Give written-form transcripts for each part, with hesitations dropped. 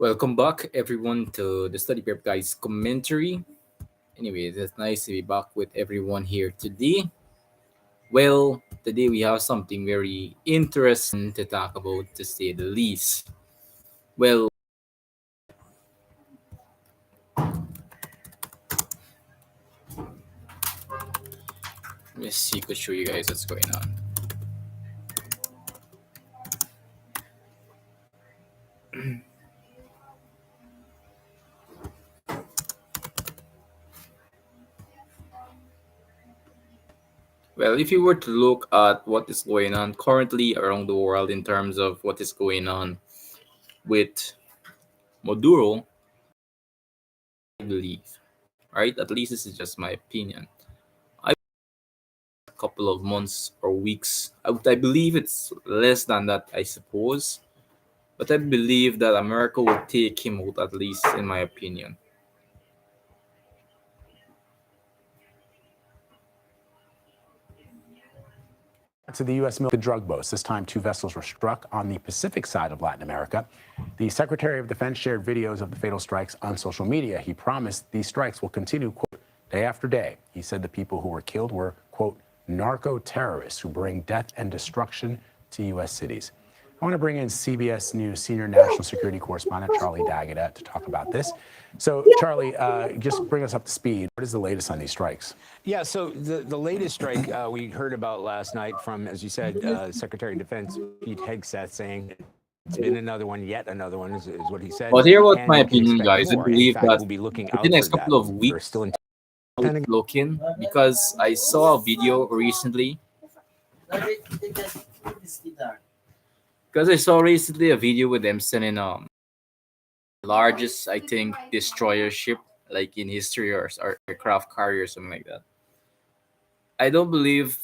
Welcome back, everyone, to the Study Prep Guys commentary. Anyways, it's nice to be back with everyone here today. Well, today we have something very interesting to talk about, to say the least. Well, let me see, could show you guys what's going on. Well, if you were to look at what is going on currently around the world in terms of what is going on with Maduro, I believe, right? At least this is just my opinion. Couple of months or weeks. I believe it's less than that, I suppose. But I believe that America will take him out, at least in my opinion. To the U.S. military drug boats. This time, two vessels were struck on the Pacific side of Latin America. The Secretary of Defense shared videos of the fatal strikes on social media. He promised these strikes will continue, quote, day after day. He said the people who were killed were, quote, narco-terrorists who bring death and destruction to U.S. cities. I want to bring in CBS News senior national security correspondent Charlie D'Agata to talk about this. So, Charlie, just bring us up to speed. What is the latest on these strikes? Yeah, so the latest strike we heard about last night from, as you said, Secretary of Defense Pete Hegseth saying it's been another one, yet another one is what he said. But here was and my opinion, guys. I believe that we'll be looking within out the next for couple of that. weeks, Still in looking, because I saw a video recently. Because I saw recently a video with them sending largest, I think, destroyer ship like in history, or aircraft carrier or something like that. I don't believe.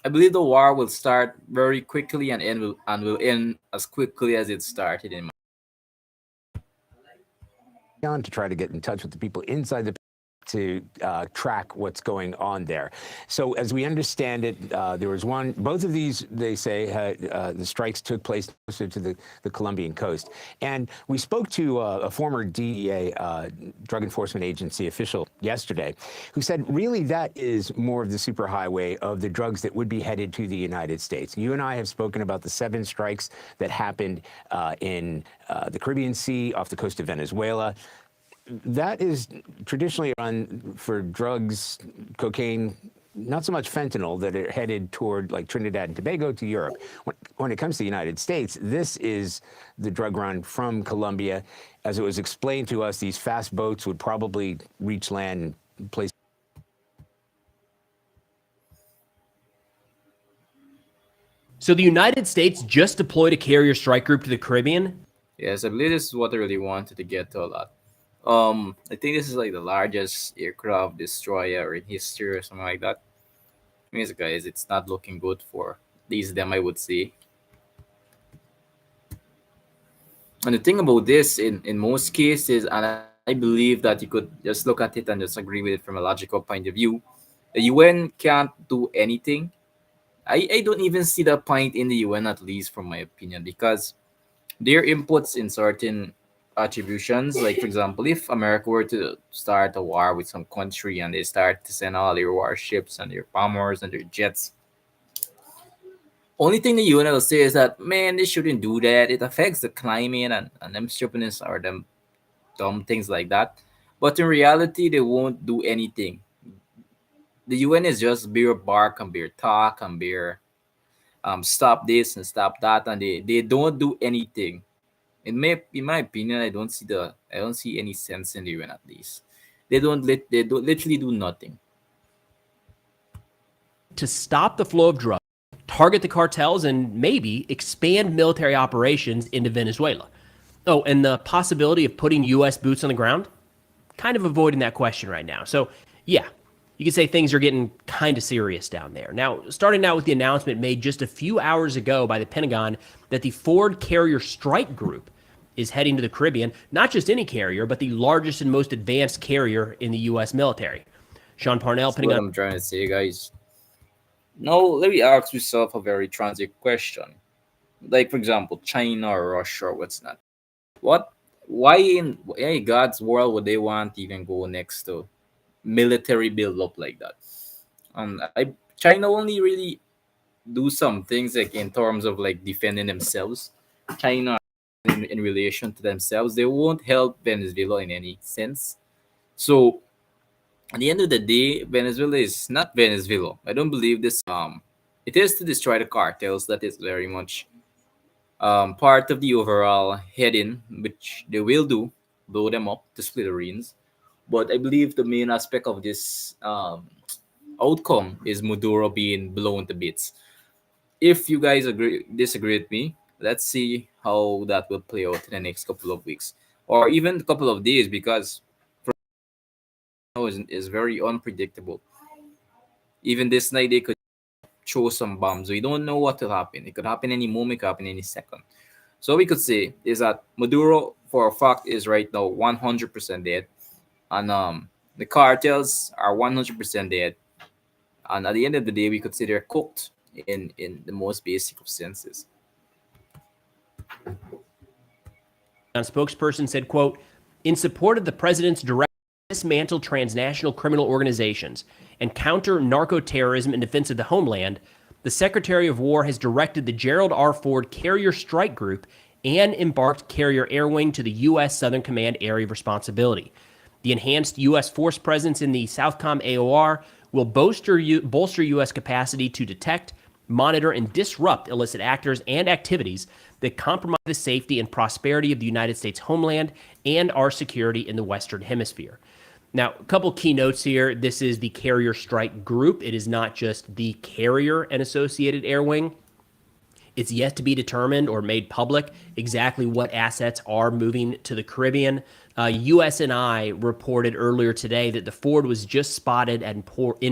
I believe the war will start very quickly and will end as quickly as it started. on to try to get in touch with the people inside the to track what's going on there. So as we understand it, there was both of these, they say, the strikes took place closer to the Colombian coast. And we spoke to a former DEA, Drug Enforcement Agency official yesterday, who said really that is more of the superhighway of the drugs that would be headed to the United States. You and I have spoken about the 7 strikes that happened in the Caribbean Sea off the coast of Venezuela. That is traditionally run for drugs, cocaine, not so much fentanyl, that are headed toward like Trinidad and Tobago to Europe. When it comes to the United States, this is the drug run from Colombia. As it was explained to us, these fast boats would probably reach land and place. So the United States just deployed a carrier strike group to the Caribbean? Yes, I believe this is what I really wanted to get to a lot. I think this is like the largest aircraft destroyer in history or something like that. Anyways, guys, it's not looking good for these of them, I would say. And the thing about this, in most cases, and I believe that you could just look at it and just agree with it from a logical point of view, the UN can't do anything. I don't even see the point in the UN, at least from my opinion, because their inputs in certain attributions, like for example, if America were to start a war with some country and they start to send all their warships and their bombers and their jets, only thing the UN will say is that, man, they shouldn't do that. It affects the climate and them stupidness or them dumb things like that. But in reality, they won't do anything. The UN is just bare bark and bare talk and bare stop this and stop that, and they don't do anything. In my opinion, I don't see any sense in the UN, at least. They don't literally do nothing. To stop the flow of drugs, target the cartels, and maybe expand military operations into Venezuela. Oh, and the possibility of putting U.S. boots on the ground? Kind of avoiding that question right now. So, yeah, you could say things are getting kind of serious down there. Now, starting out with the announcement made just a few hours ago by the Pentagon that the Ford Carrier Strike Group is heading to the Caribbean, not just any carrier, but the largest and most advanced carrier in the U.S. military. Sean Parnell, That's Pentagon. what I'm trying to say, guys. Now, let me ask yourself a very transit question. Like, for example, China or Russia or what's not. What why in God's world would they want to even go next to military build up like that? And I China only really do some things like in terms of like defending themselves. China in relation to themselves, they won't help Venezuela in any sense. So at the end of the day, Venezuela is not Venezuela. I don't believe this. It is to destroy the cartels. That is very much part of the overall heading, which they will do, blow them up to smithereens. But I believe the main aspect of this outcome is Maduro being blown to bits. If you guys disagree with me, let's see how that will play out in the next couple of weeks or even a couple of days because is very unpredictable. Even this night, they could throw some bombs. We don't know what will happen. It could happen any moment, it could happen any second. So we could say is that Maduro, for a fact, is right now 100% dead, and the cartels are 100% dead. And at the end of the day, we could say they're cooked in the most basic of senses. Spokesperson said, quote, in support of the president's directive to dismantle transnational criminal organizations and counter narco-terrorism in defense of the homeland, the Secretary of War has directed the Gerald R. Ford Carrier Strike Group and embarked Carrier Air Wing to the U.S. Southern Command Area of Responsibility. The enhanced U.S. force presence in the Southcom AOR will bolster U.S. capacity to detect, monitor, and disrupt illicit actors and activities that compromise the safety and prosperity of the United States homeland and our security in the Western Hemisphere. Now, a couple key notes here. This is the Carrier Strike Group. It is not just the Carrier and Associated Air Wing. It's yet to be determined or made public exactly what assets are moving to the Caribbean. USNI reported earlier today that the Ford was just spotted in port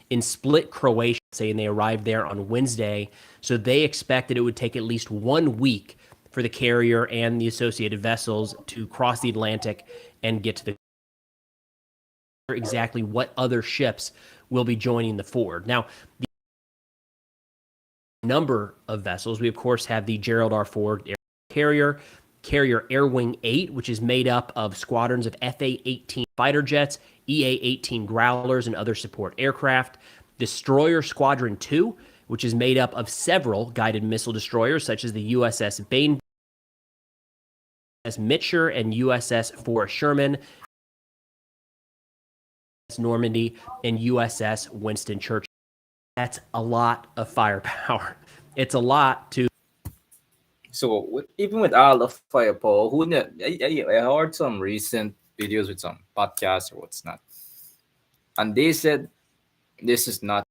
in Split, Croatia, saying they arrived there on Wednesday. So they expected it would take at least 1 week for the carrier and the associated vessels to cross the Atlantic and get to the exactly what other ships will be joining the Ford. Now, the number of vessels, we of course have the Gerald R. Ford carrier, Carrier Air Wing 8, which is made up of squadrons of FA-18 fighter jets, EA-18 Growlers, and other support aircraft. Destroyer Squadron 2, which is made up of several guided missile destroyers, such as the USS Bain, USS Mitcher, and USS Forrest Sherman, Normandy, and USS Winston Churchill. That's a lot of firepower. It's a lot to. So even with all the firepower, I heard some recent videos with some podcasts or what's not, and they said this is not.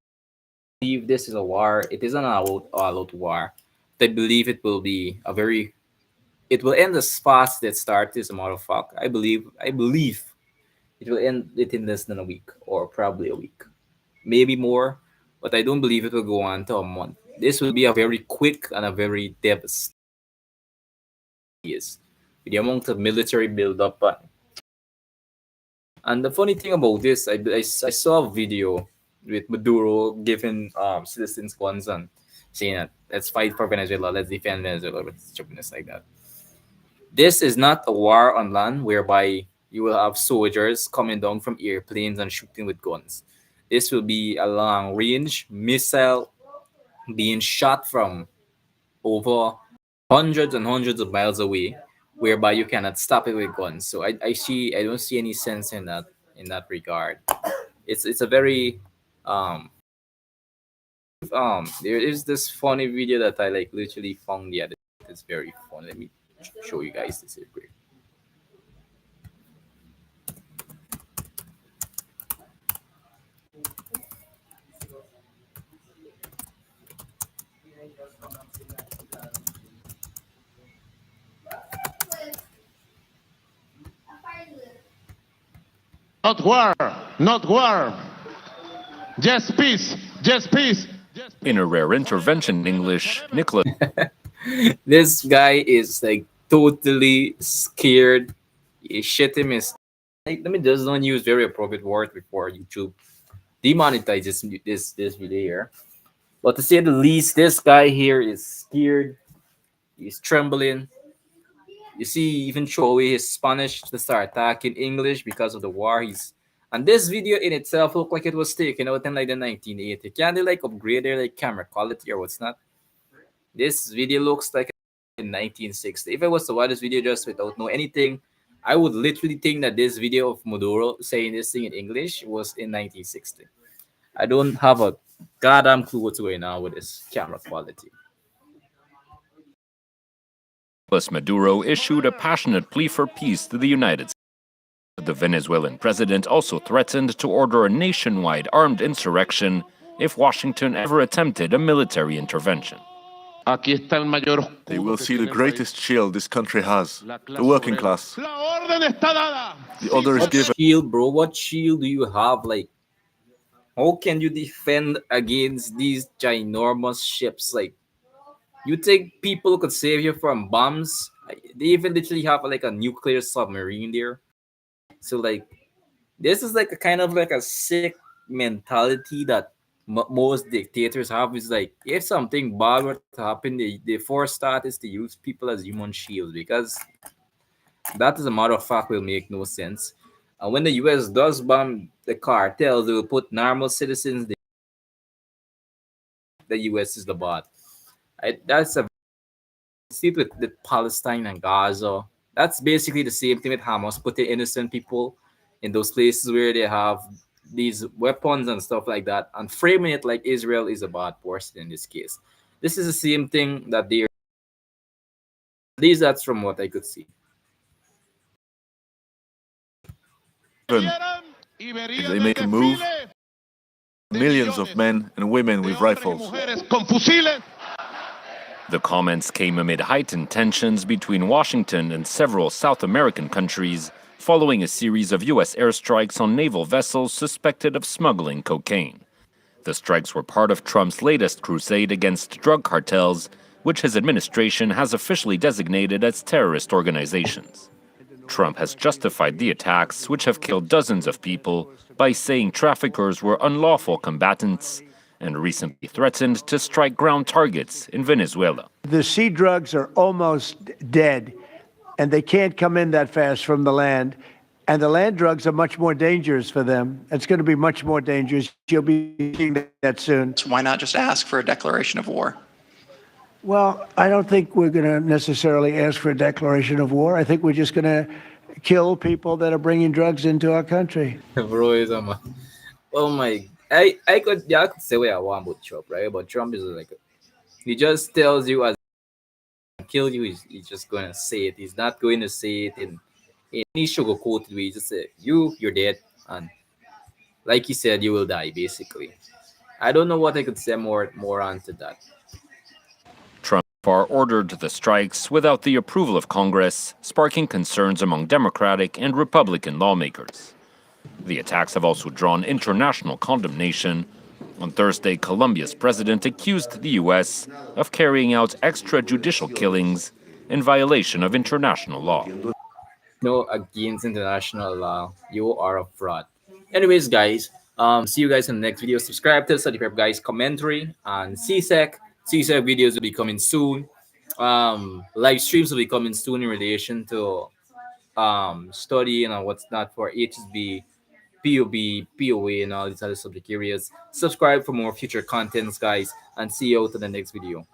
Believe this is a war. It is an all-out war. They believe it will be a very. It will end as fast as it started. As a matter of fact, I believe. I believe it will end within less than a week or probably a week, maybe more. But I don't believe it will go on to a month. This will be a very quick and a very devastating. With the amount of military buildup. And the funny thing about this, I saw a video with Maduro giving citizens guns and saying that let's fight for Venezuela, let's defend Venezuela, with stupidness like that. This is not a war on land whereby you will have soldiers coming down from airplanes and shooting with guns. This will be a long range missile being shot from over hundreds and hundreds of miles away, whereby you cannot stop it with guns. So I don't see any sense in that regard. It's a very there is this funny video that I like literally found the other day. It's very fun. Let me show you guys this real quick. Not war, not war. Just peace, just peace. In a rare intervention in English, Nicholas This guy is like totally scared. He shit him is like, let me just don't use very appropriate words before YouTube demonetizes this video here. But to say the least, this guy here is scared. He's trembling. You see, he even throw away his Spanish to start attacking English because of the war. He's and this video in itself looked like it was taken out in like the 1980s. Can they like upgrade their like camera quality or what's not? This video looks like in 1960. If I was to watch this video just without know anything, I would literally think that this video of Maduro saying this thing in English was in 1960. I don't have a goddamn clue what's going on with this camera quality. Nicolas Maduro issued a passionate plea for peace to the United States. The Venezuelan president also threatened to order a nationwide armed insurrection if Washington ever attempted a military intervention. They will see the greatest shield this country has, the working class. The order is What given. shield, bro? What shield do you have? Like, how can you defend against these ginormous ships? Like, you think people could save you from bombs? They even literally have like a nuclear submarine there. So like, this is like a kind of like a sick mentality that most dictators have. Is like, if something bad were to happen, the first start is to use people as human shields because that, as a matter of fact, will make no sense. And when the US does bomb the cartels, they will put normal citizens. The US is the bad. That's a see it with Palestine and Gaza. That's basically the same thing with Hamas, putting innocent people in those places where they have these weapons and stuff like that, and framing it like Israel is a bad person in this case. This is the same thing that they are. At least that's from what I could see. If they make a move, millions of men and women with rifles. The comments came amid heightened tensions between Washington and several South American countries following a series of U.S. airstrikes on naval vessels suspected of smuggling cocaine. The strikes were part of Trump's latest crusade against drug cartels, which his administration has officially designated as terrorist organizations. Trump has justified the attacks, which have killed dozens of people, by saying traffickers were unlawful combatants and recently threatened to strike ground targets in Venezuela. The sea drugs are almost dead, and they can't come in that fast from the land. And the land drugs are much more dangerous for them. It's going to be much more dangerous. You'll be seeing that soon. Why not just ask for a declaration of war? Well, I don't think we're going to necessarily ask for a declaration of war. I think we're just going to kill people that are bringing drugs into our country. Bro, is a man. Oh my! I could say what I want about Trump, right? But Trump is like, he just tells you as kill you. He's just going to say it. He's not going to say it in any sugarcoated way. He just say you're dead, and like he said, you will die. Basically, I don't know what I could say more onto that. Trump ordered the strikes without the approval of Congress, sparking concerns among Democratic and Republican lawmakers. The attacks have also drawn international condemnation. On Thursday, Colombia's president accused the U.S. of carrying out extrajudicial killings in violation of international law. No, against international law, you are a fraud. Anyways, guys, see you guys in the next video. Subscribe to the Study Prep Guys commentary and CSEC. CSEC videos will be coming soon. Live streams will be coming soon in relation to studying and what's not for HSB, POB, POA, and all these other subject areas. Subscribe for more future contents, guys, and see you out in the next video.